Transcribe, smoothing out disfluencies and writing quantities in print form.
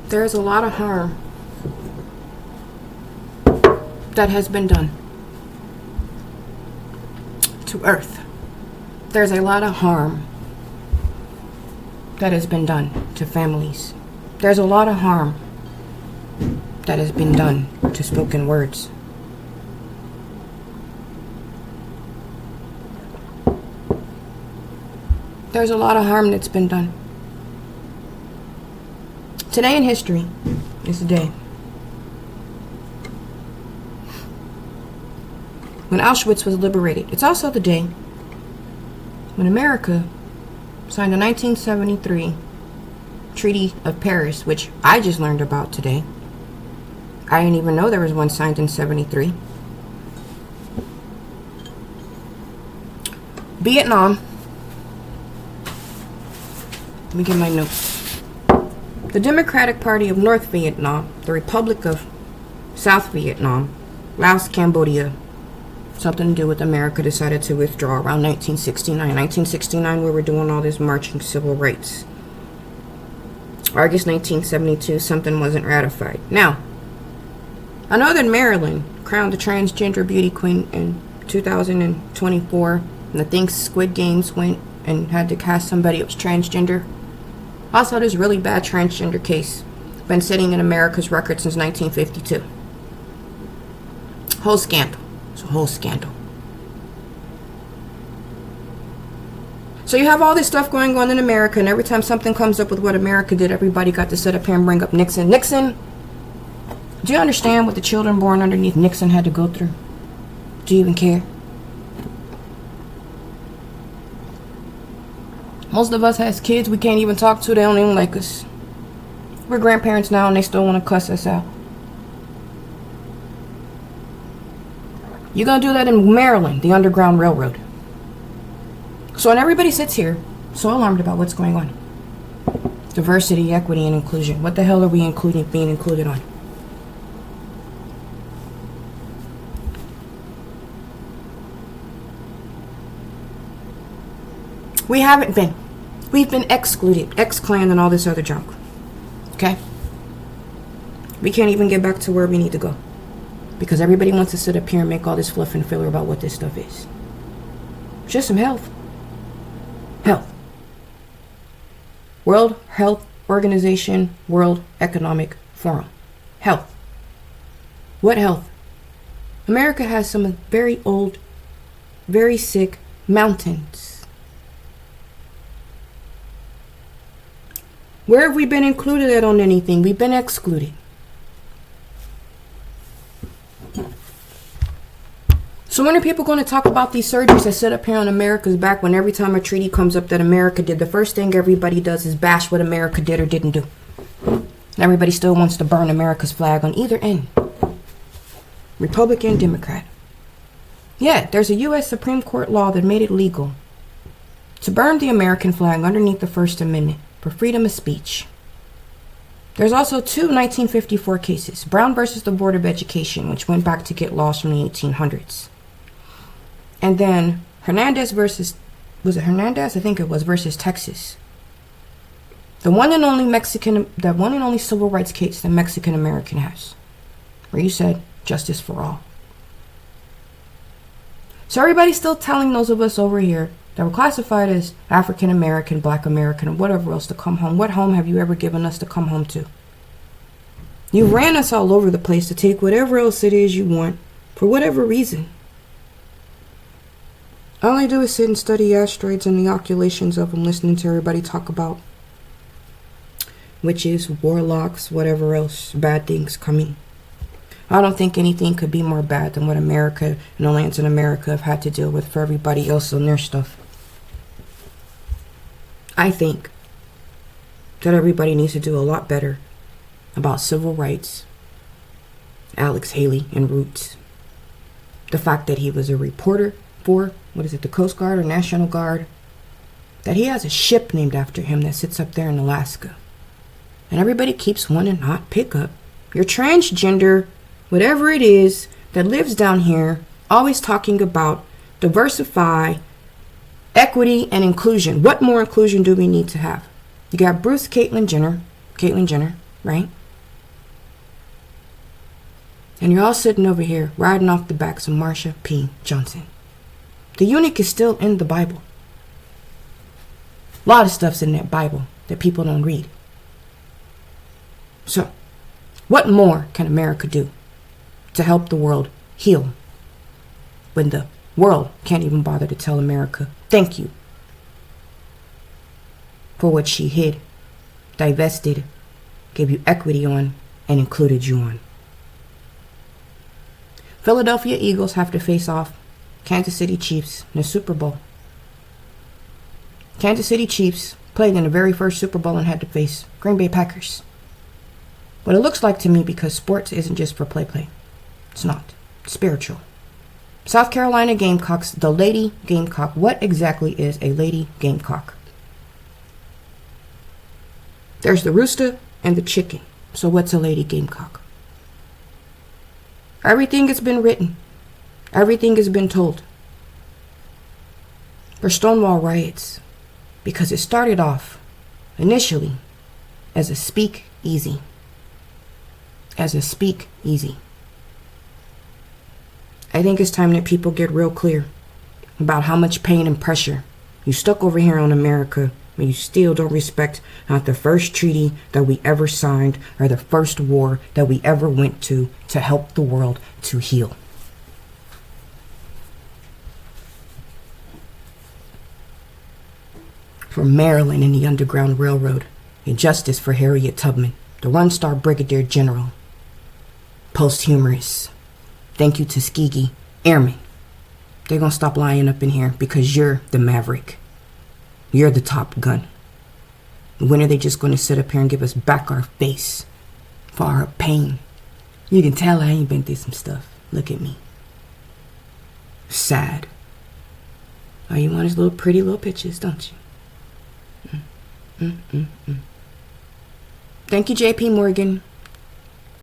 There's a lot of harm that has been done to Earth. There's a lot of harm that has been done to families. There's a lot of harm that has been done to spoken words. There's a lot of harm that's been done. Today in history is the day when Auschwitz was liberated. It's also the day when America signed the 1973 Treaty of Paris, which I just learned about today. I didn't even know there was one signed in 73. Vietnam. Let me get my notes. The Democratic Party of North Vietnam, the Republic of South Vietnam, Laos, Cambodia, something to do with America, decided to withdraw around 1969. 1969, we were doing all this marching civil rights. August 1972, something wasn't ratified. Now, I know that Maryland crowned the transgender beauty queen in 2024, and I think Squid Games went and had to cast somebody that was transgender. Also, this really bad transgender case been sitting in America's record since 1952. Whole scandal. It's a whole scandal. So you have all this stuff going on in America, and every time something comes up with what America did, everybody got to sit up here and bring up Nixon. Nixon, do you understand what the children born underneath Nixon had to go through? Do you even care? Most of us has kids we can't even talk to. They don't even like us. We're grandparents now and they still want to cuss us out. You're going to do that in Maryland, the Underground Railroad. So when everybody sits here so alarmed about what's going on, diversity, equity, and inclusion, what the hell are we being included on? We haven't been. We've been excluded, ex-clan, and all this other junk. Okay? We can't even get back to where we need to go. Because everybody wants to sit up here and make all this fluff and filler about what this stuff is. Just some health. Health. World Health Organization, World Economic Forum. Health. What health? America has some very old, very sick mountains. Where have we been included at on anything? We've been excluded. So when are people going to talk about these surgeries that sit up here on America's back when every time a treaty comes up that America did, the first thing everybody does is bash what America did or didn't do? And everybody still wants to burn America's flag on either end. Republican, Democrat. Yeah, there's a U.S. Supreme Court law that made it legal to burn the American flag underneath the First Amendment for freedom of speech. There's also two 1954 cases. Brown versus the Board of Education, which went back to get laws from the 1800s. And then Hernandez versus, was it Hernandez? I think it was, versus Texas. The one and only civil rights case the Mexican American has, where you said justice for all. So everybody's still telling those of us over here that were classified as African American, Black American, or whatever else to come home. What home have you ever given us to come home to? You ran us all over the place to take whatever else it is you want, for whatever reason. All I do is sit and study asteroids and the occultations of them, listening to everybody talk about witches, warlocks, whatever else, bad things coming. I don't think anything could be more bad than what America and the lands in America have had to deal with for everybody else on their stuff. I think that everybody needs to do a lot better about civil rights, Alex Haley and Roots. The fact that he was a reporter for, the Coast Guard or National Guard, that he has a ship named after him that sits up there in Alaska. And everybody keeps wanting to not pick up your transgender, whatever it is, that lives down here, always talking about diversify, equity, and inclusion. What more inclusion do we need to have? You got Catilyn Jenner, right? And you're all sitting over here riding off the backs of Marsha P. Johnson. The eunuch is still in the Bible. A lot of stuff's in that Bible that people don't read. So, what more can America do to help the world heal when the world can't even bother to tell America thank you for what she hid, divested, gave you equity on, and included you on? Philadelphia Eagles have to face off Kansas City Chiefs in the Super Bowl. Kansas City Chiefs played in the very first Super Bowl and had to face Green Bay Packers. What it looks like to me, because sports isn't just for play. It's not. It's spiritual. South Carolina Gamecocks, the Lady Gamecock. What exactly is a Lady Gamecock? There's the rooster and the chicken. So what's a Lady Gamecock? Everything has been written. Everything has been told. For Stonewall riots. Because it started off initially as a speak easy. As a speak easy. I think it's time that people get real clear about how much pain and pressure you stuck over here on America, but you still don't respect not the first treaty that we ever signed or the first war that we ever went to help the world to heal. For Maryland and the Underground Railroad, and justice for Harriet Tubman, the one-star brigadier general. Posthumous. Thank you, Tuskegee Airmen. They're gonna stop lying up in here because you're the maverick. You're the Top Gun. When are they just gonna sit up here and give us back our face for our pain? You can tell I ain't been through some stuff. Look at me. Sad. All you want is little pretty little pictures, don't you? Thank you, J.P. Morgan.